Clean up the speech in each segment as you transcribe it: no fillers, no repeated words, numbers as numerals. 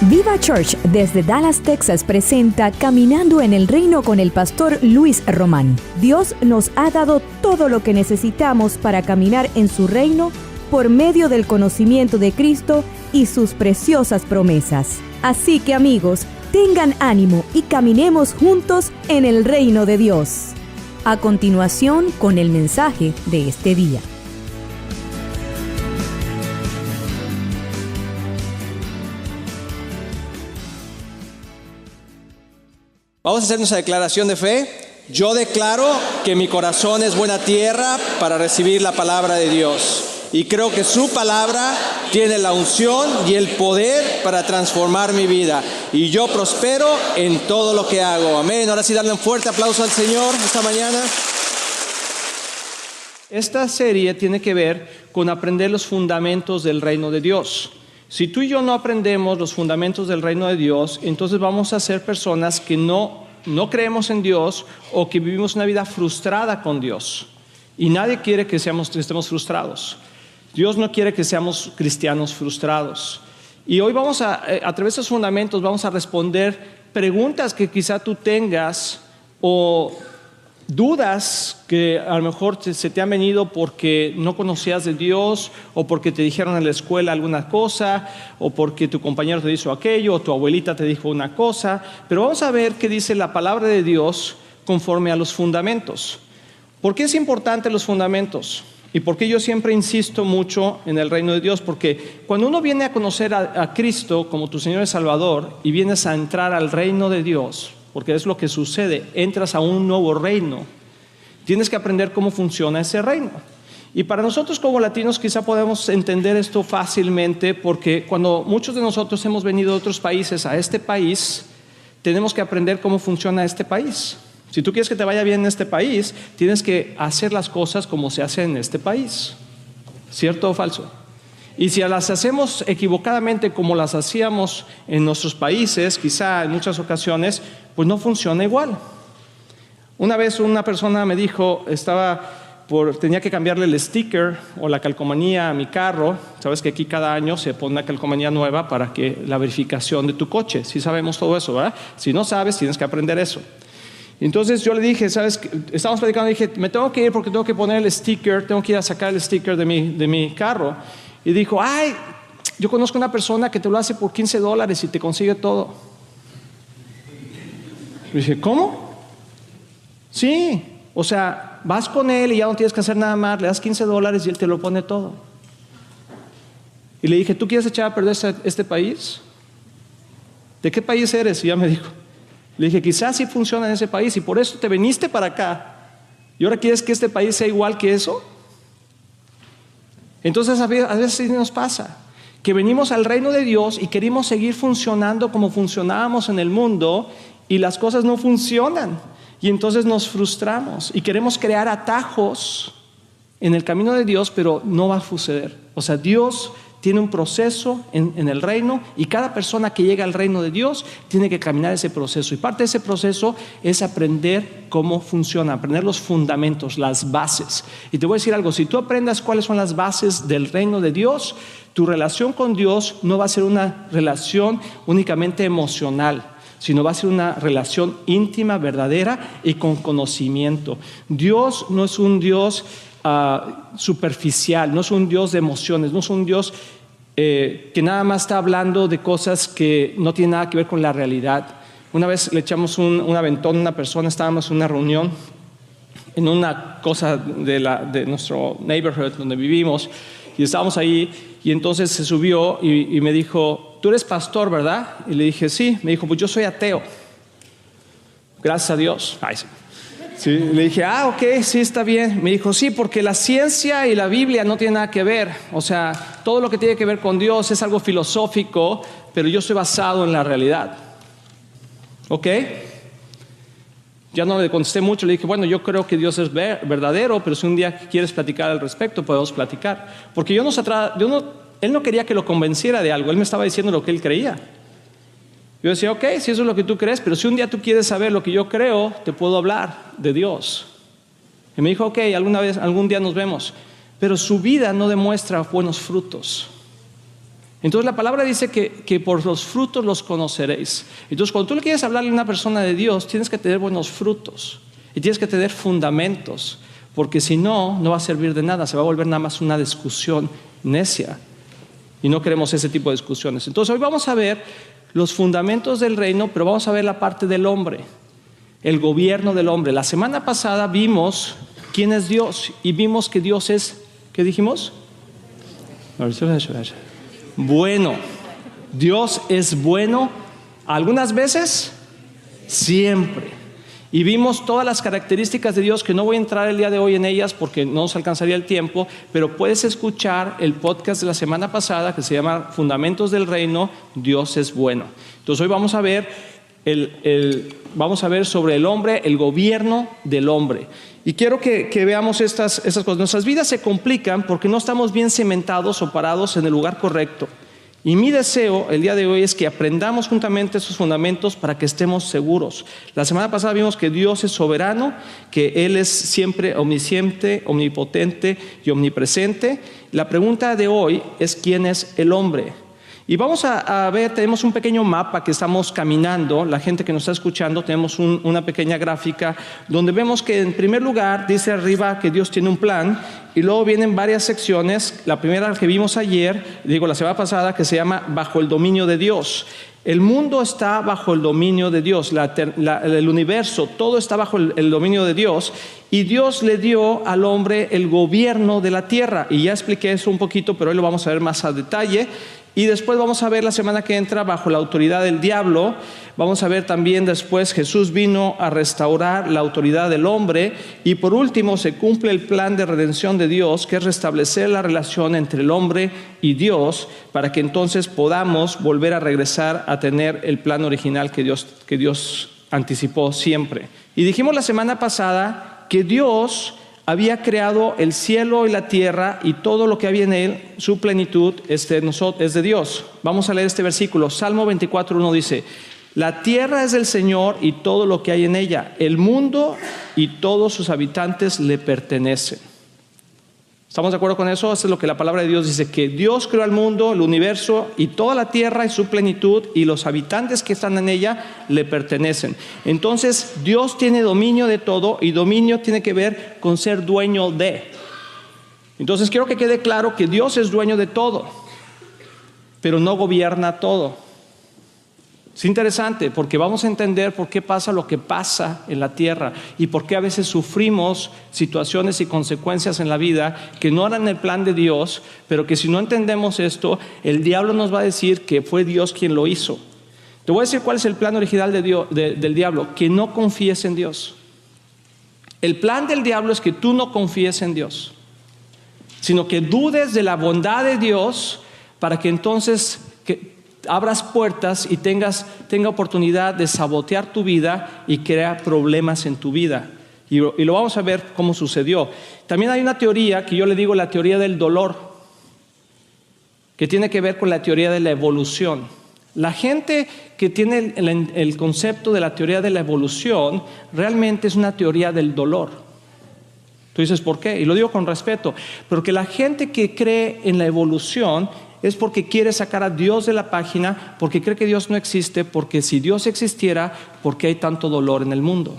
Viva Church desde Dallas, Texas presenta Caminando en el Reino con el pastor Luis Román. Dios nos ha dado todo lo que necesitamos para caminar en su reino por medio del conocimiento de Cristo y sus preciosas promesas. Así que amigos, tengan ánimo y caminemos juntos en el reino de Dios. A continuación con el mensaje de este día. Vamos a hacer nuestra declaración de fe. Yo declaro que mi corazón es buena tierra para recibir la palabra de Dios. Y creo que su palabra tiene la unción y el poder para transformar mi vida. Y yo prospero en todo lo que hago. Amén. Ahora sí, darle un fuerte aplauso al Señor esta mañana. Esta serie tiene que ver con aprender los fundamentos del reino de Dios. Si tú y yo no aprendemos los fundamentos del reino de Dios, entonces vamos a ser personas que no creemos en Dios o que vivimos una vida frustrada con Dios. Y nadie quiere que estemos frustrados. Dios no quiere que seamos cristianos frustrados. Y hoy vamos a través de esos fundamentos, vamos a responder preguntas que quizá tú tengas o dudas que a lo mejor se te han venido porque no conocías de Dios o porque te dijeron en la escuela alguna cosa o porque tu compañero te dijo aquello o tu abuelita te dijo una cosa. Pero vamos a ver qué dice la palabra de Dios conforme a los fundamentos. ¿Por qué es importante los fundamentos? ¿Y por qué yo siempre insisto mucho en el reino de Dios? Porque cuando uno viene a conocer a Cristo como tu Señor y Salvador y vienes a entrar al reino de Dios, porque es lo que sucede, entras a un nuevo reino, tienes que aprender cómo funciona ese reino. Y para nosotros como latinos quizá podemos entender esto fácilmente, porque cuando muchos de nosotros hemos venido de otros países a este país, tenemos que aprender cómo funciona este país. Si tú quieres que te vaya bien en este país, tienes que hacer las cosas como se hacen en este país. ¿Cierto o falso? Y si las hacemos equivocadamente como las hacíamos en nuestros países, quizá en muchas ocasiones, pues no funciona igual. Una vez una persona me dijo, tenía que cambiarle el sticker o la calcomanía a mi carro. Sabes que aquí cada año se pone una calcomanía nueva para que la verificación de tu coche. Sí sabemos todo eso, ¿verdad? Si no sabes, tienes que aprender eso. Entonces yo le dije, ¿sabes? Estábamos platicando, dije, me tengo que ir porque tengo que poner el sticker, tengo que ir a sacar el sticker de mi carro. Y dijo, ay, yo conozco una persona que te lo hace por $15 y te consigue todo. Y dije, ¿cómo? Sí, o sea, vas con él y ya no tienes que hacer nada más, le das $15 y él te lo pone todo. Y le dije, ¿tú quieres echar a perder este país? ¿De qué país eres? Y ya me dijo. Le dije, quizás sí funciona en ese país y por eso te viniste para acá. ¿Y ahora quieres que este país sea igual que eso? Entonces a veces sí nos pasa que venimos al reino de Dios y queremos seguir funcionando como funcionábamos en el mundo y las cosas no funcionan y entonces nos frustramos y queremos crear atajos en el camino de Dios, pero no va a suceder. O sea, Dios tiene un proceso en el reino y cada persona que llega al reino de Dios tiene que caminar ese proceso. Y parte de ese proceso es aprender cómo funciona, aprender los fundamentos, las bases. Y te voy a decir algo, si tú aprendas cuáles son las bases del reino de Dios, tu relación con Dios no va a ser una relación únicamente emocional, sino va a ser una relación íntima, verdadera y con conocimiento. Dios no es un Dios superficial, no es un Dios de emociones, no es un Dios que nada más está hablando de cosas que no tienen nada que ver con la realidad. Una vez le echamos un aventón a una persona, estábamos en una reunión en una cosa de nuestro neighborhood donde vivimos y estábamos ahí y entonces se subió y me dijo, tú eres pastor, ¿verdad? Y le dije, sí. Me dijo, pues yo soy ateo. Gracias a Dios. Ay, sí. Sí, le dije, ok, sí, está bien. Me dijo, sí, porque la ciencia y la Biblia no tienen nada que ver. O sea, todo lo que tiene que ver con Dios es algo filosófico, pero yo estoy basado en la realidad. ¿Ok? Ya no le contesté mucho, le dije, bueno, yo creo que Dios es verdadero, pero si un día quieres platicar al respecto, podemos platicar. Porque él no quería que lo convenciera de algo, él me estaba diciendo lo que él creía. Yo decía, ok, si eso es lo que tú crees, pero si un día tú quieres saber lo que yo creo, te puedo hablar de Dios. Y me dijo, ok, algún día nos vemos. Pero su vida no demuestra buenos frutos. Entonces la palabra dice que por los frutos los conoceréis. Entonces cuando tú le quieres hablarle a una persona de Dios, tienes que tener buenos frutos y tienes que tener fundamentos, porque si no, no va a servir de nada, se va a volver nada más una discusión necia y no queremos ese tipo de discusiones. Entonces hoy vamos a ver los fundamentos del reino, pero vamos a ver la parte del hombre, el gobierno del hombre. La semana pasada vimos quién es Dios y vimos que Dios es, ¿qué dijimos? Bueno. Dios es bueno algunas veces, siempre. Y vimos todas las características de Dios, que no voy a entrar el día de hoy en ellas porque no nos alcanzaría el tiempo, pero puedes escuchar el podcast de la semana pasada que se llama Fundamentos del Reino, Dios es bueno. Entonces hoy vamos a ver vamos a ver sobre el hombre, el gobierno del hombre. Y quiero que veamos estas cosas. Nuestras vidas se complican porque no estamos bien cimentados o parados en el lugar correcto. Y mi deseo el día de hoy es que aprendamos juntamente esos fundamentos para que estemos seguros. La semana pasada vimos que Dios es soberano, que Él es siempre omnisciente, omnipotente y omnipresente. La pregunta de hoy es ¿quién es el hombre? Y vamos a ver, tenemos un pequeño mapa que estamos caminando, la gente que nos está escuchando, tenemos una pequeña gráfica donde vemos que en primer lugar dice arriba que Dios tiene un plan y luego vienen varias secciones. La primera que vimos ayer, la semana pasada, que se llama Bajo el dominio de Dios. El mundo está bajo el dominio de Dios, el universo, todo está bajo el dominio de Dios, y Dios le dio al hombre el gobierno de la tierra. Y ya expliqué eso un poquito, pero hoy lo vamos a ver más a detalle. Y después vamos a ver la semana que entra bajo la autoridad del diablo. Vamos a ver también después Jesús vino a restaurar la autoridad del hombre. Y por último se cumple el plan de redención de Dios, que es restablecer la relación entre el hombre y Dios, para que entonces podamos volver a regresar a tener el plan original que Dios anticipó siempre. Y dijimos la semana pasada que Dios había creado el cielo y la tierra y todo lo que había en él, su plenitud es de Dios. Vamos a leer este versículo. Salmo 24:1 dice: la tierra es del Señor y todo lo que hay en ella, el mundo y todos sus habitantes le pertenecen. ¿Estamos de acuerdo con eso? Eso es lo que la palabra de Dios dice, que Dios creó al mundo, el universo y toda la tierra y su plenitud, y los habitantes que están en ella le pertenecen. Entonces Dios tiene dominio de todo, y dominio tiene que ver con ser dueño de. Entonces quiero que quede claro que Dios es dueño de todo, pero no gobierna todo. Es interesante porque vamos a entender por qué pasa lo que pasa en la tierra y por qué a veces sufrimos situaciones y consecuencias en la vida que no eran el plan de Dios, pero que si no entendemos esto, el diablo nos va a decir que fue Dios quien lo hizo. Te voy a decir cuál es el plan original del diablo: que no confíes en Dios. El plan del diablo es que tú no confíes en Dios, sino que dudes de la bondad de Dios, para que entonces abras puertas y tenga oportunidad de sabotear tu vida y crear problemas en tu vida. Y lo vamos a ver cómo sucedió. También hay una teoría que yo le digo la teoría del dolor, que tiene que ver con la teoría de la evolución. La gente que tiene el concepto de la teoría de la evolución realmente es una teoría del dolor. Tú dices, ¿por qué? Y lo digo con respeto, porque la gente que cree en la evolución es porque quiere sacar a Dios de la página, porque cree que Dios no existe, porque si Dios existiera, ¿por qué hay tanto dolor en el mundo?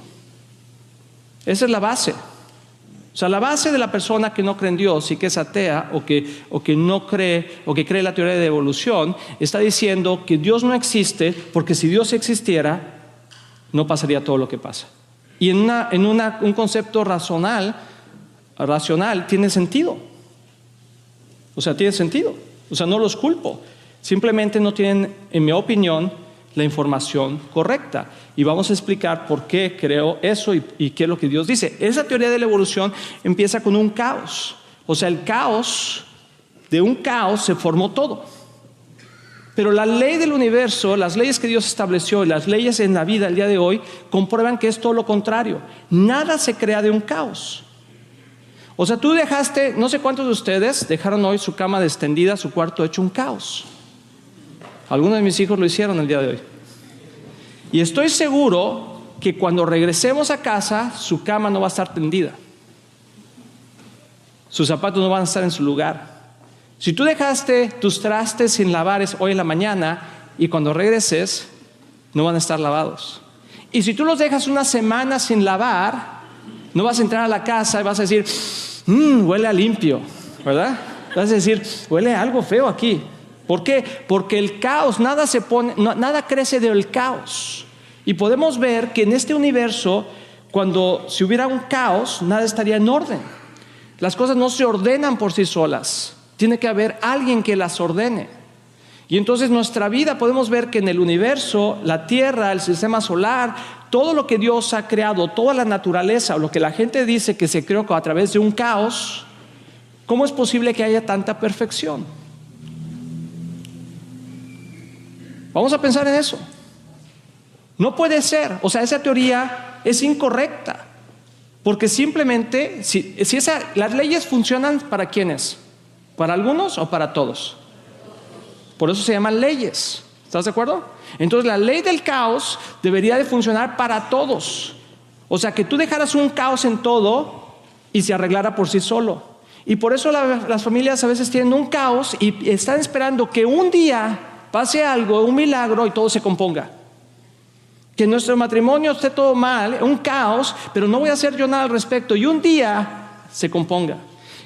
Esa es la base. O sea, la base de la persona que no cree en Dios y que es atea o que no cree, o que cree la teoría de evolución, está diciendo que Dios no existe, porque si Dios existiera, no pasaría todo lo que pasa. Y en un concepto racional tiene sentido. O sea, tiene sentido. O sea, no los culpo, simplemente no tienen, en mi opinión, la información correcta. Y vamos a explicar por qué creo eso y qué es lo que Dios dice. Esa teoría de la evolución empieza con un caos. O sea, el caos, de un caos se formó todo. Pero la ley del universo, las leyes que Dios estableció y las leyes en la vida el día de hoy, comprueban que es todo lo contrario. Nada se crea de un caos. O sea, tú dejaste, no sé cuántos de ustedes dejaron hoy su cama extendida, su cuarto hecho un caos. Algunos de mis hijos lo hicieron el día de hoy. Y estoy seguro que cuando regresemos a casa, su cama no va a estar tendida. Sus zapatos no van a estar en su lugar. Si tú dejaste tus trastes sin lavar hoy en la mañana y cuando regreses no van a estar lavados. Y si tú los dejas una semana sin lavar, no vas a entrar a la casa y vas a decir, huele a limpio, ¿verdad? Vas a decir, huele a algo feo aquí. ¿Por qué? Porque el caos, nada crece del caos. Y podemos ver que en este universo, si hubiera un caos, nada estaría en orden. Las cosas no se ordenan por sí solas. Tiene que haber alguien que las ordene. Y entonces nuestra vida podemos ver que en el universo, la Tierra, el sistema solar, todo lo que Dios ha creado, toda la naturaleza, o lo que la gente dice que se creó a través de un caos, ¿cómo es posible que haya tanta perfección? Vamos a pensar en eso. No puede ser. O sea, esa teoría es incorrecta. Porque simplemente, las leyes funcionan ¿para quiénes? ¿Para algunos o para todos? Por eso se llaman leyes. ¿Estás de acuerdo? Entonces la ley del caos debería de funcionar para todos. O sea, que tú dejaras un caos en todo y se arreglara por sí solo. Y por eso las familias a veces tienen un caos y están esperando que un día pase algo, un milagro y todo se componga. Que nuestro matrimonio esté todo mal, un caos, pero no voy a hacer yo nada al respecto y un día se componga.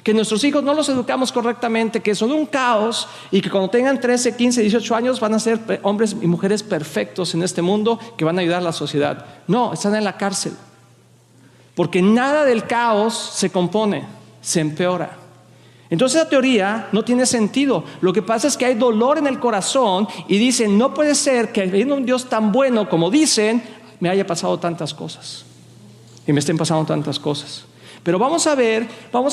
Que nuestros hijos no los educamos correctamente, que son un caos y que cuando tengan 13, 15, 18 años van a ser hombres y mujeres perfectos en este mundo que van a ayudar a la sociedad. No, están en la cárcel. Porque nada del caos se compone, se empeora. Entonces esa teoría no tiene sentido. Lo que pasa es que hay dolor en el corazón y dicen, no puede ser que habiendo un Dios tan bueno como dicen, me haya pasado tantas cosas y me estén pasando tantas cosas. Pero vamos a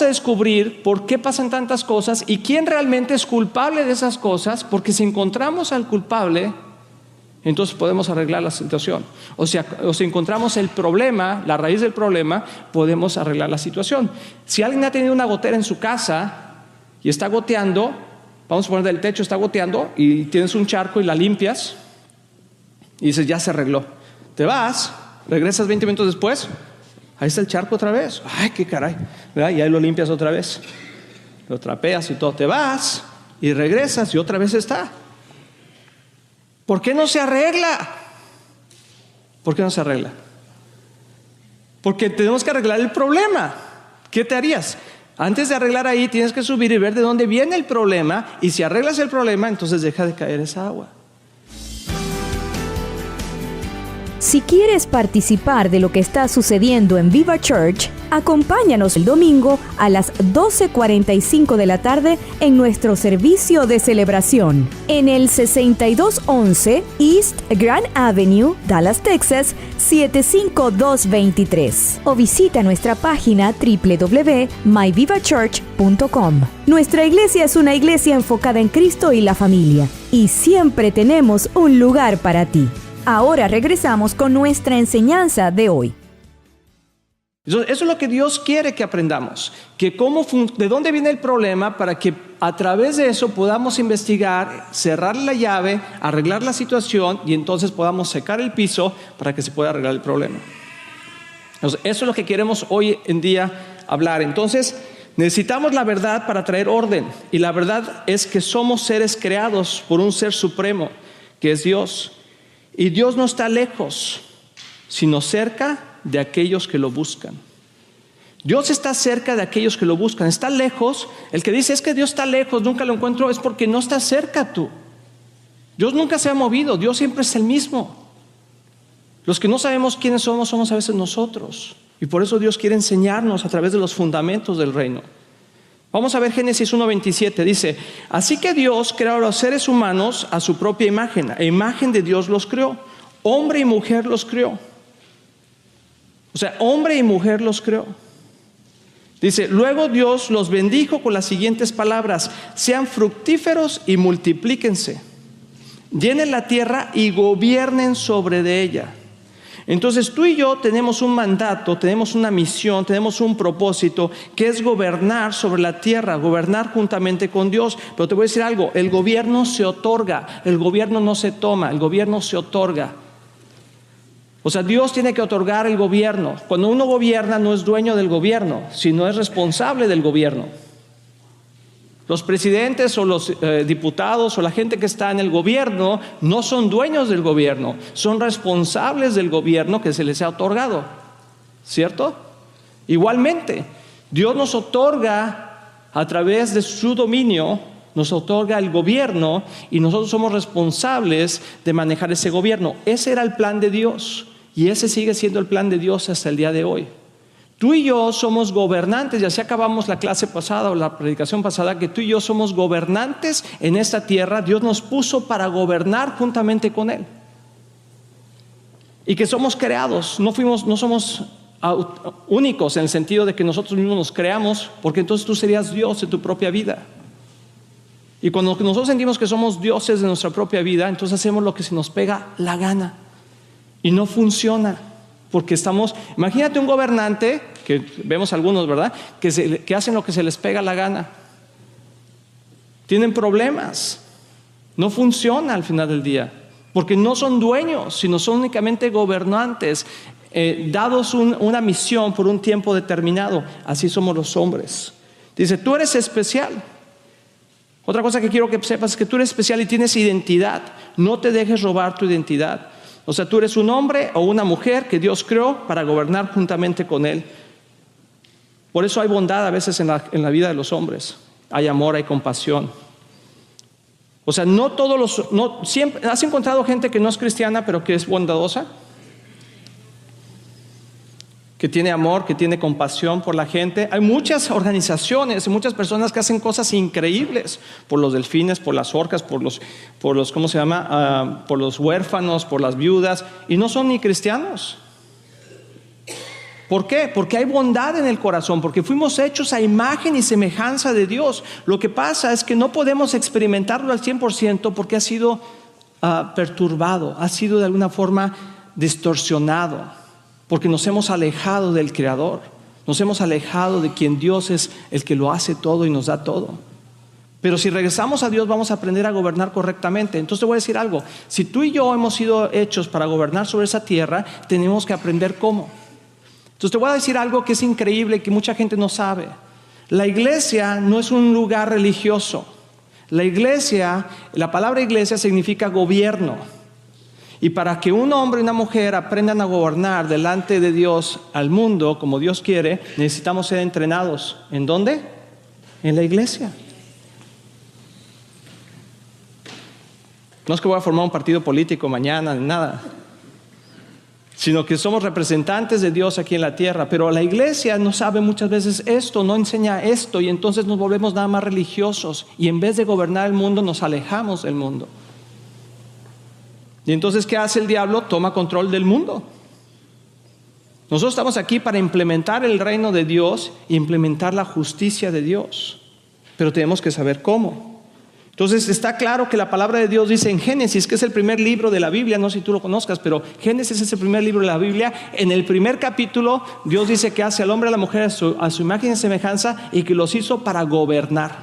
descubrir por qué pasan tantas cosas y quién realmente es culpable de esas cosas, porque si encontramos al culpable, entonces podemos arreglar la situación. O si encontramos el problema, la raíz del problema, podemos arreglar la situación. Si alguien ha tenido una gotera en su casa y está goteando, vamos a poner del techo, está goteando y tienes un charco y la limpias y dices, ya se arregló. Te vas, regresas 20 minutos después, ahí está el charco otra vez. Ay, qué caray, ¿verdad? Y ahí lo limpias otra vez, lo trapeas y todo. Te vas y regresas y otra vez está. ¿Por qué no se arregla? ¿Por qué no se arregla? Porque tenemos que arreglar el problema. ¿Qué te harías? Antes de arreglar ahí tienes que subir y ver de dónde viene el problema, y si arreglas el problema, entonces deja de caer esa agua. Si quieres participar de lo que está sucediendo en Viva Church, acompáñanos el domingo a las 12:45 de la tarde en nuestro servicio de celebración en el 6211 East Grand Avenue, Dallas, Texas 75223, o visita nuestra página www.myvivachurch.com. Nuestra iglesia es una iglesia enfocada en Cristo y la familia, y siempre tenemos un lugar para ti. Ahora regresamos con nuestra enseñanza de hoy. Eso es lo que Dios quiere que aprendamos, que de dónde viene el problema, para que a través de eso podamos investigar, cerrar la llave, arreglar la situación y entonces podamos secar el piso para que se pueda arreglar el problema. Entonces, eso es lo que queremos hoy en día hablar. Entonces, necesitamos la verdad para traer orden, y la verdad es que somos seres creados por un ser supremo, que es Dios. Y Dios no está lejos, sino cerca de aquellos que lo buscan. Dios está cerca de aquellos que lo buscan. Está lejos. El que dice, es que Dios está lejos, nunca lo encuentro, es porque no está cerca tú. Dios nunca se ha movido, Dios siempre es el mismo. Los que no sabemos quiénes somos a veces nosotros. Y por eso Dios quiere enseñarnos a través de los fundamentos del reino. Vamos a ver Génesis 1:27, dice, así que Dios creó a los seres humanos a su propia imagen, a imagen de Dios los creó, hombre y mujer los creó. O sea, hombre y mujer los creó. Dice, luego Dios los bendijo con las siguientes palabras, sean fructíferos y multiplíquense, llenen la tierra y gobiernen sobre de ella. Entonces tú y yo tenemos un mandato, tenemos una misión, tenemos un propósito, que es gobernar sobre la tierra, gobernar juntamente con Dios. Pero te voy a decir algo, el gobierno se otorga, el gobierno no se toma, el gobierno se otorga. O sea, Dios tiene que otorgar el gobierno. Cuando uno gobierna no es dueño del gobierno, sino es responsable del gobierno. Los presidentes o los diputados o la gente que está en el gobierno no son dueños del gobierno, son responsables del gobierno que se les ha otorgado, ¿cierto? Igualmente, Dios nos otorga a través de su dominio, nos otorga el gobierno y nosotros somos responsables de manejar ese gobierno. Ese era el plan de Dios y ese sigue siendo el plan de Dios hasta el día de hoy. Tú y yo somos gobernantes, y así acabamos la clase pasada o la predicación pasada, que tú y yo somos gobernantes en esta tierra. Dios nos puso para gobernar juntamente con Él. Y que somos creados, no somos únicos en el sentido de que nosotros mismos nos creamos, porque entonces tú serías Dios de tu propia vida. Y cuando nosotros sentimos que somos dioses de nuestra propia vida, entonces hacemos lo que se nos pega la gana. Y no funciona. Porque imagínate un gobernante, que vemos algunos, ¿verdad? Que hacen lo que se les pega la gana. Tienen problemas. No funciona al final del día. Porque no son dueños, sino son únicamente gobernantes, dados una misión por un tiempo determinado. Así somos los hombres. Dice, tú eres especial. Otra cosa que quiero que sepas es que tú eres especial y tienes identidad. No te dejes robar tu identidad. O sea, tú eres un hombre o una mujer que Dios creó para gobernar juntamente con Él. Por eso hay bondad a veces en la vida de los hombres. Hay amor, hay compasión. O sea, siempre, ¿has encontrado gente que no es cristiana pero que es bondadosa? Que tiene amor, que tiene compasión por la gente. Hay muchas organizaciones, muchas personas que hacen cosas increíbles por los delfines, por las orcas, por los ¿cómo se llama? Por los huérfanos, por las viudas, y no son ni cristianos. ¿Por qué? Porque hay bondad en el corazón, porque fuimos hechos a imagen y semejanza de Dios. Lo que pasa es que no podemos experimentarlo al 100% porque ha sido perturbado, ha sido de alguna forma distorsionado. Porque nos hemos alejado del Creador, nos hemos alejado de quien Dios es el que lo hace todo y nos da todo. Pero si regresamos a Dios vamos a aprender a gobernar correctamente. Entonces te voy a decir algo, si tú y yo hemos sido hechos para gobernar sobre esa tierra, tenemos que aprender cómo. Entonces te voy a decir algo que es increíble y que mucha gente no sabe. La iglesia no es un lugar religioso. La palabra iglesia significa gobierno. Y para que un hombre y una mujer aprendan a gobernar delante de Dios al mundo como Dios quiere, necesitamos ser entrenados. ¿En dónde? En la iglesia. No es que voy a formar un partido político mañana, ni nada. Sino que somos representantes de Dios aquí en la tierra. Pero la iglesia no sabe muchas veces esto, no enseña esto. Y entonces nos volvemos nada más religiosos. Y en vez de gobernar el mundo, nos alejamos del mundo. Y entonces, ¿qué hace el diablo? Toma control del mundo. Nosotros estamos aquí para implementar el reino de Dios e implementar la justicia de Dios. Pero tenemos que saber cómo. Entonces, está claro que la palabra de Dios dice en Génesis, que es el primer libro de la Biblia, no sé si tú lo conozcas, pero Génesis es el primer libro de la Biblia. En el primer capítulo, Dios dice que hace al hombre y a la mujer a su imagen y semejanza y que los hizo para gobernar.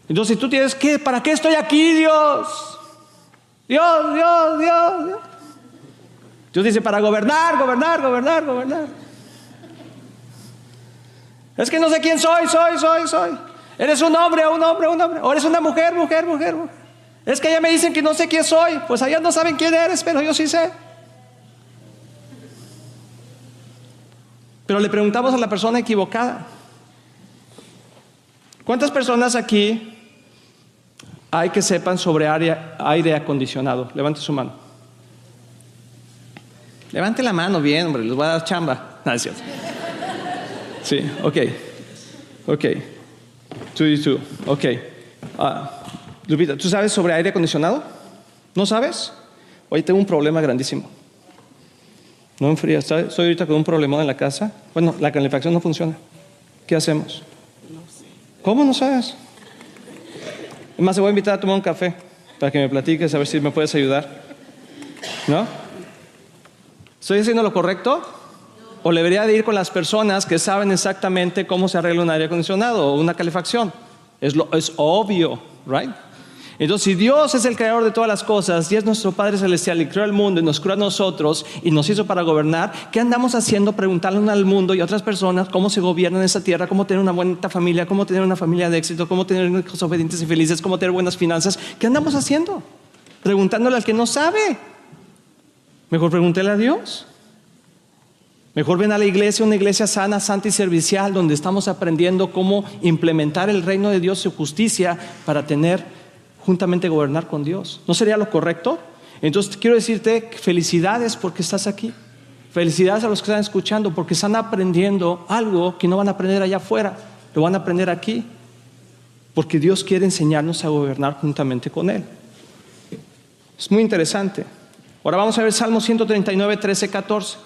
Entonces, si tú tienes que, ¿para qué estoy aquí, Dios? Dios. Dios dice para gobernar. Es que no sé quién soy. Eres un hombre. O eres una mujer. Es que ya me dicen que no sé quién soy. Pues allá no saben quién eres, pero yo sí sé. Pero le preguntamos a la persona equivocada. ¿Cuántas personas aquí hay que sepan sobre aire acondicionado? Levante su mano. Levante la mano bien, hombre, les voy a dar chamba. No, es cierto. Sí, ok. Tú. Ok. Lupita, ¿tú sabes sobre aire acondicionado? ¿No sabes? Oye, tengo un problema grandísimo. No enfría. Estoy ahorita con un problemón en la casa. Bueno, la calefacción no funciona. ¿Qué hacemos? No sé. ¿Cómo no sabes? Es más, te voy a invitar a tomar un café para que me platiques, a ver si me puedes ayudar. ¿No? ¿Estoy haciendo lo correcto? ¿O debería de ir con las personas que saben exactamente cómo se arregla un aire acondicionado o una calefacción? Es obvio, ¿right? Entonces, si Dios es el creador de todas las cosas y es nuestro Padre Celestial y creó el mundo y nos creó a nosotros y nos hizo para gobernar, ¿qué andamos haciendo? Preguntarle al mundo y a otras personas cómo se gobierna en esta tierra, cómo tener una buena familia, cómo tener una familia de éxito, cómo tener hijos obedientes y felices, cómo tener buenas finanzas. ¿Qué andamos haciendo? Preguntándole al que no sabe. Mejor pregúntele a Dios. Mejor ven a la iglesia, una iglesia sana, santa y servicial, donde estamos aprendiendo cómo implementar el reino de Dios y su justicia para juntamente gobernar con Dios. ¿No sería lo correcto? Entonces quiero decirte felicidades porque estás aquí. Felicidades a los que están escuchando porque están aprendiendo algo que no van a aprender allá afuera, lo van a aprender aquí. Porque Dios quiere enseñarnos a gobernar juntamente con Él. Es muy interesante. Ahora vamos a ver Salmo 139, 13, 14.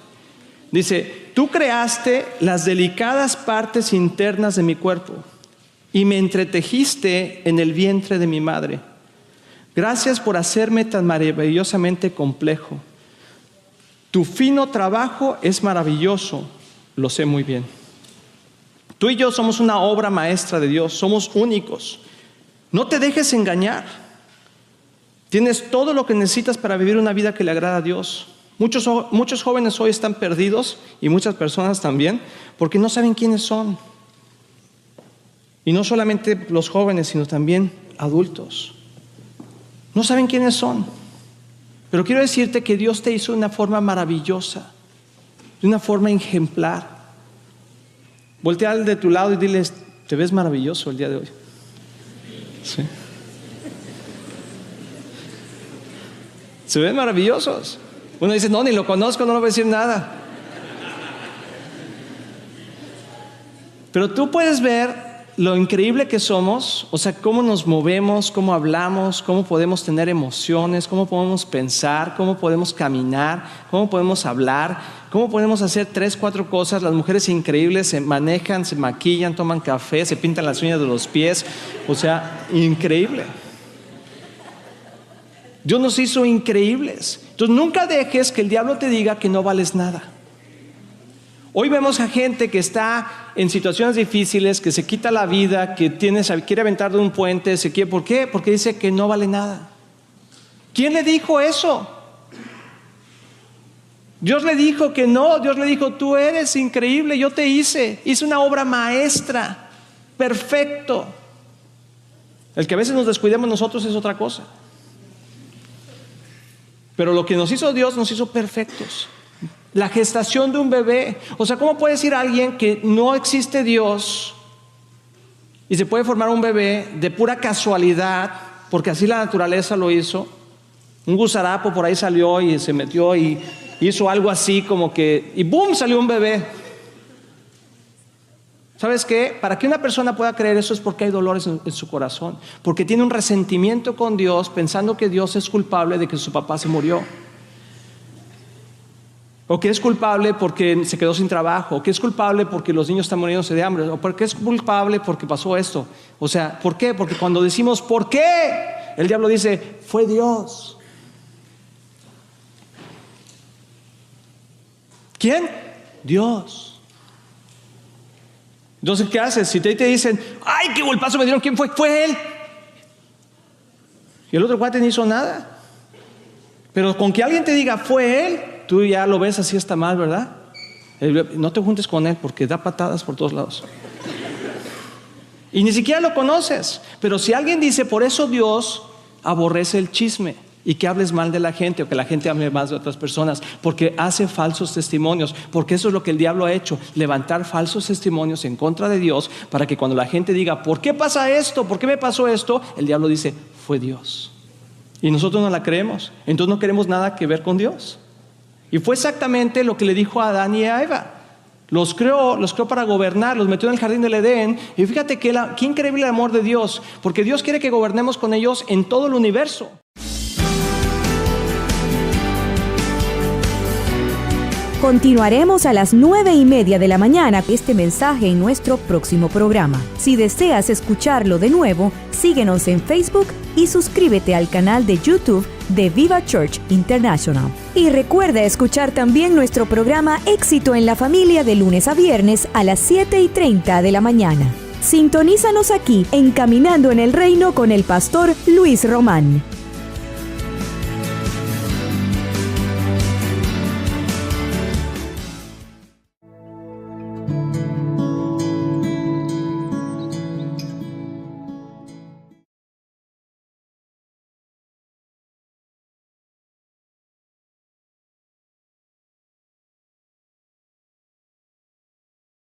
Dice, tú creaste las delicadas partes internas de mi cuerpo y me entretejiste en el vientre de mi madre. Gracias por hacerme tan maravillosamente complejo. Tu fino trabajo es maravilloso, lo sé muy bien. Tú y yo somos una obra maestra de Dios, somos únicos. No te dejes engañar. Tienes todo lo que necesitas para vivir una vida que le agrada a Dios. Muchos jóvenes hoy están perdidos y muchas personas también porque no saben quiénes son. Y no solamente los jóvenes, sino también adultos. No saben quiénes son. Pero quiero decirte que Dios te hizo de una forma maravillosa, de una forma ejemplar. Voltea al de tu lado y dile, te ves maravilloso el día de hoy. Sí. Se ven maravillosos. Uno dice, no, ni lo conozco, no le voy a decir nada. Pero tú puedes ver lo increíble que somos, o sea, cómo nos movemos, cómo hablamos, cómo podemos tener emociones, cómo podemos pensar, cómo podemos caminar, cómo podemos hablar, cómo podemos hacer 3, 4 cosas. Las mujeres increíbles se manejan, se maquillan, toman café, se pintan las uñas de los pies, o sea, increíble. Dios nos hizo increíbles. Entonces nunca dejes que el diablo te diga que no vales nada. Hoy vemos a gente que está en situaciones difíciles, que se quita la vida, que quiere aventar de un puente, ¿por qué? Porque dice que no vale nada. ¿Quién le dijo eso? Dios le dijo que no. Dios le dijo, tú eres increíble, yo te hice una obra maestra, perfecto. El que a veces nos descuidemos nosotros es otra cosa. Pero lo que nos hizo Dios nos hizo perfectos. La gestación de un bebé. O sea, ¿cómo puede decir alguien que no existe Dios y se puede formar un bebé de pura casualidad, porque así la naturaleza lo hizo? Un gusarapo por ahí salió y se metió y hizo algo así como que, y ¡boom!, salió un bebé. ¿Sabes qué? Para que una persona pueda creer eso es porque hay dolores en su corazón, porque tiene un resentimiento con Dios, pensando que Dios es culpable de que su papá se murió, o que es culpable porque se quedó sin trabajo, o que es culpable porque los niños están muriéndose de hambre, o porque es culpable porque pasó esto. O sea, ¿por qué? Porque cuando decimos ¿por qué?, el diablo dice, fue Dios. ¿Quién? Dios. Entonces, ¿qué haces? Si te dicen, ¡ay, qué golpazo me dieron! ¿Quién fue? Fue él. Y el otro cuate no hizo nada. Pero con que alguien te diga, fue él, tú ya lo ves así, está mal, ¿verdad? No te juntes con él porque da patadas por todos lados. Y ni siquiera lo conoces. Pero si alguien dice, por eso Dios aborrece el chisme y que hables mal de la gente o que la gente hable más de otras personas, porque hace falsos testimonios, porque eso es lo que el diablo ha hecho, levantar falsos testimonios en contra de Dios, para que cuando la gente diga, ¿por qué pasa esto? ¿Por qué me pasó esto? El diablo dice, fue Dios. Y nosotros no la creemos, entonces no queremos nada que ver con Dios. Y fue exactamente lo que le dijo a Adán y a Eva. Los creó para gobernar, los metió en el jardín del Edén. Y fíjate qué increíble el amor de Dios, porque Dios quiere que gobernemos con ellos en todo el universo. Continuaremos a las 9:30 de la mañana este mensaje en nuestro próximo programa. Si deseas escucharlo de nuevo, síguenos en Facebook y suscríbete al canal de YouTube de Viva Church International. Y recuerda escuchar también nuestro programa Éxito en la Familia de lunes a viernes a las 7:30 de la mañana. Sintonízanos aquí en Caminando en el Reino con el pastor Luis Román.